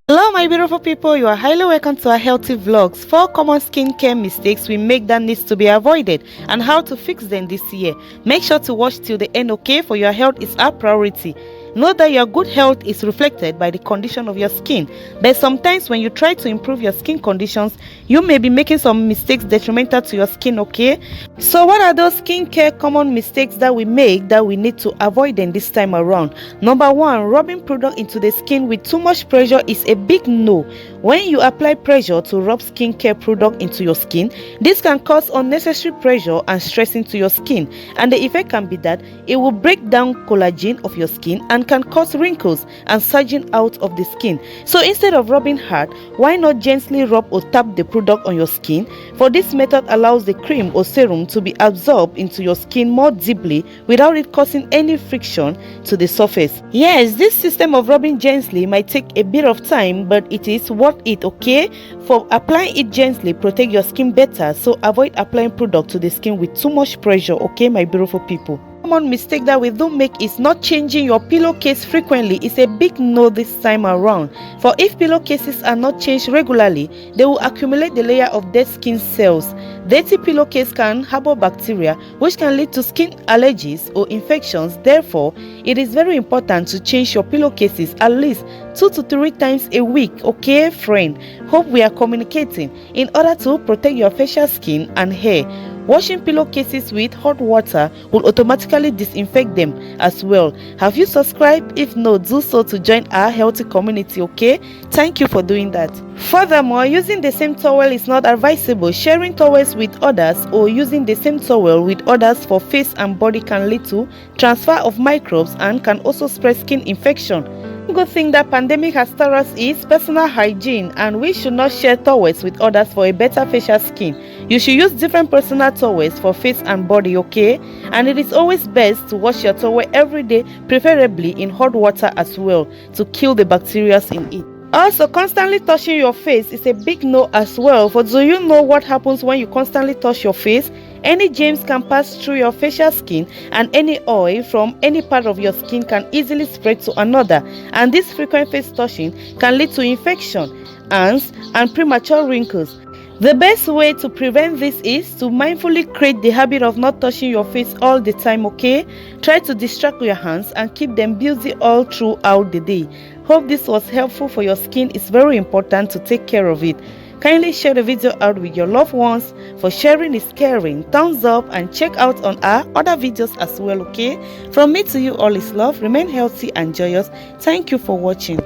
Hello my beautiful people, you are highly welcome to our healthy vlogs. 4 common skincare mistakes we make that needs to be avoided and how to fix them this year. Make sure to watch till the end, okay? For your health is our priority. Know that your good health is reflected by the condition of your skin, but sometimes when you try to improve your skin conditions, you may be making some mistakes detrimental to your skin, okay? So what are those skincare common mistakes that we make that we need to avoid them this time around? Number 1, rubbing product into the skin with too much pressure is a big no. When you apply pressure to rub skincare product into your skin, this can cause unnecessary pressure and stress into your skin, and the effect can be that it will break down collagen of your skin and can cause wrinkles and sagging out of the skin. So instead of rubbing hard, why not gently rub or tap the product on your skin? For this method allows the cream or serum to be absorbed into your skin more deeply without it causing any friction to the surface. Yes, this system of rubbing gently might take a bit of time, but it is worth it, okay? For applying it gently protect your skin better, so avoid applying product to the skin with too much pressure, okay my beautiful people? Common mistake that we do make is not changing your pillowcase frequently. It's a big no this time around. For if pillowcases are not changed regularly, they will accumulate the layer of dead skin cells. Dirty pillowcase can harbor bacteria, which can lead to skin allergies or infections. Therefore, it is very important to change your pillowcases at least 2 to 3 times a week, okay friend? Hope we are communicating, in order to protect your facial skin and hair. Washing pillowcases with hot water will automatically disinfect them as well. Have you subscribed? If not, do so to join our healthy community, okay? Thank you for doing that. Furthermore, using the same towel is not advisable. Sharing towels with others or using the same towel with others for face and body can lead to transfer of microbes and can also spread skin infection. Good thing that pandemic has taught us is personal hygiene, and we should not share towels with others for a better facial skin. You should use different personal towels for face and body, okay? And it is always best to wash your towel every day, preferably in hot water as well, to kill the bacteria in it. Also, constantly touching your face is a big no as well. For do you know what happens when you constantly touch your face? Any germs can pass through your facial skin, and any oil from any part of your skin can easily spread to another, and this frequent face touching can lead to infection, ants, and premature wrinkles. The best way to prevent this is to mindfully create the habit of not touching your face all the time, okay? Try to distract your hands and keep them busy all throughout the day. Hope this was helpful for your skin. It's very important to take care of it. Kindly share the video out with your loved ones. For sharing is caring. Thumbs up and check out on our other videos as well, okay? From me to you, all is love. Remain healthy and joyous. Thank you for watching.